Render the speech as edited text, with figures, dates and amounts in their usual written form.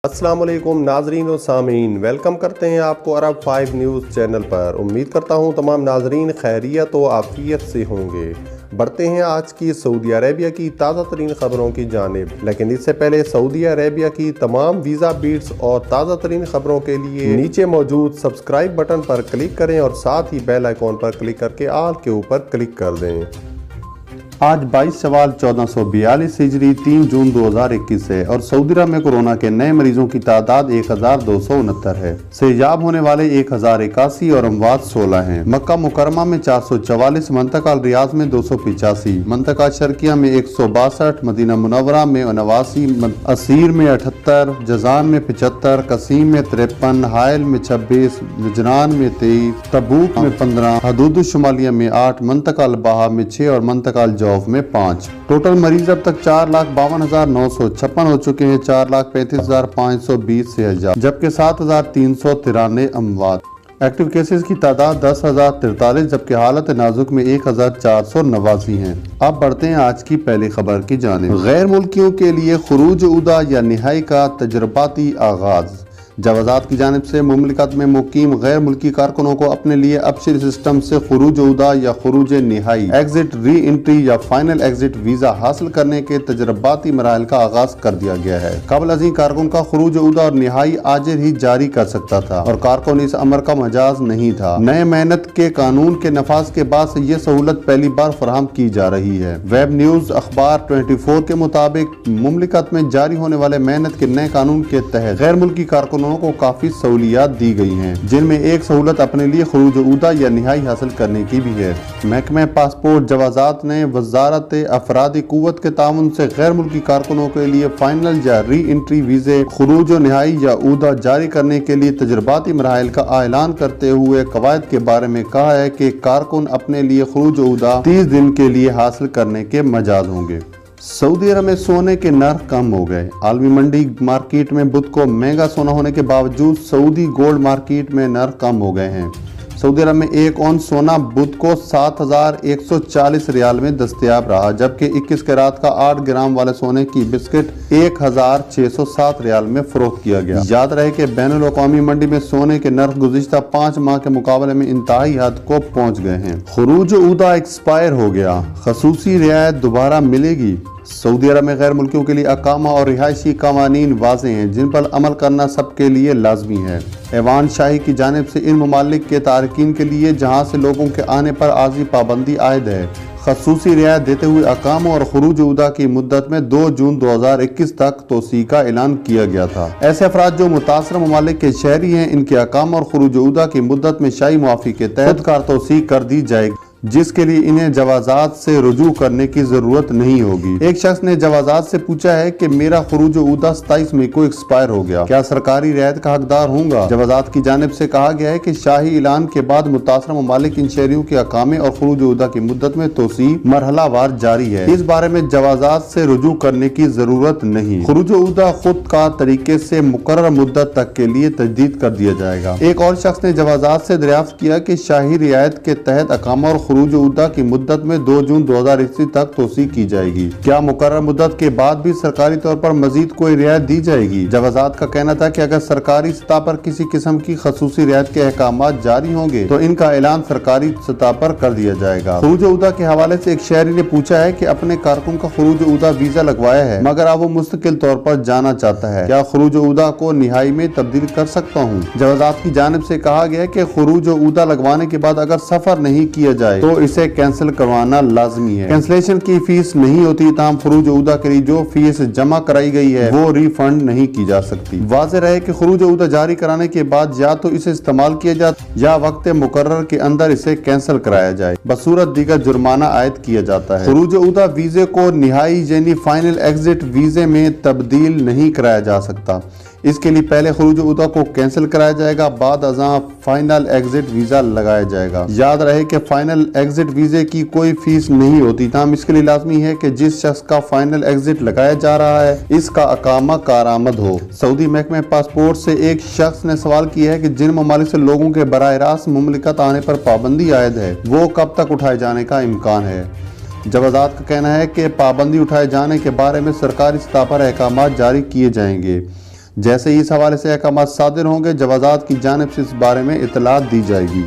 अस्सलाम वालेकुम नाजरीन और सामीन, वेलकम करते हैं आपको अरब 5 न्यूज़ चैनल पर। उम्मीद करता हूं तमाम नाजरीन खैरियत और आफियत से होंगे। बढ़ते हैं आज की सऊदी अरेबिया की ताज़ा तरीन खबरों की जानिब, लेकिन इससे पहले सऊदी अरेबिया की तमाम वीज़ा बीट्स और ताज़ा तरीन खबरों के लिए नीचे मौजूद सब्सक्राइब बटन पर क्लिक करें और साथ ही बेल आइकॉन पर क्लिक करके ऑल के ऊपर क्लिक कर दें। आज 22 शवाल 1442 हिजरी 3 जून 2021 है और सऊदी अरब में कोरोना के नए मरीजों की तादाद 1269 है। सेहजाब होने वाले 1081 और अमवात 16 हैं। मक्का मुकरमा में 444, मंतका अल रियाज में 285, मंतका शर्किया में 162, मदीना मुनव्वरा में 89, असीर में 78, जजान में 75, कसीम में 53, हायल में 26, नजरान में 23, तबूक में 15, हदूद शुमालिया में 8, मंतका अल बाहा में 6 और मंतका अल जौफ में 5। टोटल मरीज अब तक 4,52,956 हो चुके हैं। 4,35,520 सेहजाब जबकि 7,393 अमवात। एक्टिव केसेस की तादाद 10,043 जबकि हालत नाजुक में 1,489 हैं। अब बढ़ते हैं आज की पहली खबर की जानिब। गैर मुल्कियों के लिए खुरूज उदा या निहाई का तजर्बाती आगाज। जवाजात की जानिब से मुमलिकत में मुकीम गैर मुल्की कारकुनों को अपने लिए अबशिर सिस्टम से खुरूज उदा या खुरूज निहाई, एग्जिट, री एंट्री या फाइनल एग्जिट वीजा हासिल करने के तजर्बाती मराहल का आगाज कर दिया गया है। कबल अज़ीं कारकुन का खुरूज उदा और निहाई आज ही जारी कर सकता था और कारकुन इस अमर का मजाज नहीं था। नए मेहनत के कानून के नफाज के बाद से ये सहूलत पहली बार फराहम की जा रही है। वेब न्यूज अखबार 24 के मुताबिक मुमलिकत में जारी होने वाले मेहनत के नए कानून के तहत गैर मुल्की कारकुन को काफी सहूलियात दी गई हैं, जिनमें एक सहूलत अपने लिए खुरूज उदा या निहाई हासिल करने की भी है। महकमे पासपोर्ट जवाजात ने वजारत अफरादी कुव्वत के ताउन से गैर मुल्की कारकुनों के लिए फाइनल या री एंट्री वीजे, खुरूज निहाई या उदा जारी करने के लिए तजर्बाती मराहल का ऐलान करते हुए कवायद के बारे में कहा है कि कारकुन अपने लिए खुरूज उदा 30 दिन के लिए हासिल करने के मजाज होंगे। सऊदी अरब में सोने के नर्ख कम हो गए। आलमी मंडी मार्केट में बुध को महंगा सोना होने के बावजूद सऊदी गोल्ड मार्केट में नर्ख कम हो गए हैं। सऊदी अरब में एक औंस सोना बुध को 7,140 रियाल में दस्तयाब रहा, जबकि 21 कैरात का 8 ग्राम वाले सोने की बिस्किट 1,607 रियाल में फरोख्त किया गया। याद रहे कि बैनुल अक़वामी मंडी में सोने के नर्ख गुज़िश्ता 5 माह के मुकाबले में इंतहाई हद को पहुँच गए हैं। खुरूज उदा एक्सपायर हो गया, खसूसी रियायत दोबारा मिलेगी। सऊदी अरब में गैर मुल्कियों के लिए अकामा और रिहायशी कवानीन वाज़े हैं, जिन पर अमल करना सबके लिए लाजमी है। ऐवान शाही की जानिब से इन ममालिक के तारकीन के लिए जहाँ से लोगों के आने पर आर्जी पाबंदी आयद है, खसूसी रियायत देते हुए अकामा और खुरूज उदा की मुद्दत में 2 जून 2021 तक तोसी का ऐलान किया गया था। ऐसे अफराद जो मुतासर ममालिक के शहरी हैं, इनके अकामा और खुरूज उदा की मुद्दत में शाही मुआफी के तहत कार तोसी कर दी जाएगी, जिसके लिए इन्हें जवाजात से रुजू करने की जरूरत नहीं होगी। एक शख्स ने जवाजात से पूछा है कि मेरा खुरूज उदा 27 मई को एक्सपायर हो गया, क्या सरकारी रियायत का हकदार होगा? जवाजात की जानिब से कहा गया है कि शाही ऐलान के बाद मुतासर ममालिक इन शहरियों के अकामे और खुरूज उदा की मुद्दत में तोसी मरहलावार जारी है। इस बारे में जवाजात से रुजू करने की जरूरत नहीं। खुरूज उदा खुद का तरीके से मुकर्रर मुद्दत तक के लिए तजदीद कर दिया जाएगा। एक और शख्स ने जवाजात से दरियाफ्त किया कि शाही रियायत के तहत अकामा और खुरूज उदा की मुद्दत में 2 जून 2021 तक तोसी की जाएगी। क्या मुकर्रर मुद्दत के बाद भी सरकारी तौर पर मजीद कोई रियायत दी जाएगी? जवाजात का कहना था कि अगर सरकारी सतह पर किसी किस्म की खसूसी रियायत के अहकामात जारी होंगे तो इनका ऐलान सरकारी सतह पर कर दिया जाएगा। खुरूज उदा के हवाले से एक शहरी ने पूछा है कि अपने कारकुन का खुरूज उदा वीजा लगवाया है, मगर अब वो मुस्तकिल तौर पर जाना चाहता है, क्या खुरूज उदा को निहाई में तब्दील कर सकता हूँ? जवाजात की जानिब से कहा गया कि खुरूज उदा लगवाने के बाद अगर सफर नहीं किया जाए तो इसे कैंसिल करवाना लाजमी है। कैंसिलेशन की फीस नहीं होती, तमाम खुरूज उदा के लिए जो फीस जमा कराई गई है वो रिफंड नहीं की जा सकती। वाज़ेह रहे कि खुरूज उदा जारी कराने के बाद या तो इसे इस्तेमाल किया जाए या वक्त मुकर्रर के अंदर इसे कैंसिल कराया जाए, बसूरत दीगर जुर्माना आयद किया जाता है। खुरूज उदा वीजे को निहाई यानी फाइनल एग्जिट वीजे में तब्दील नहीं कराया जा सकता। इसके लिए पहले खुरूज उदा को कैंसिल कराया जाएगा, बाद अज़ां फाइनल एग्जिट वीजा लगाया जाएगा। याद रहे कि फाइनल एग्जिट वीजे की कोई फीस नहीं होती, ताहम इसके लिए लाजमी है कि जिस शख्स का फाइनल एग्जिट लगाया जा रहा है इसका अकामा कारआमद हो। सऊदी महकमे पासपोर्ट से एक शख्स ने सवाल किया है कि जिन ममालिक से लोगों के बराह रास्त मुमलिकत आने पर पाबंदी आयद है वो कब तक उठाए जाने का इम्कान है। जवाजात का कहना है कि पाबंदी उठाए जाने के बारे में सरकारी सतह पर अहकामात जारी किए जाएंगे। جیسے ہی اس حوالے سے احکامات صادر ہوں گے جوازات کی جانب سے اس بارے میں اطلاعات دی جائے گی۔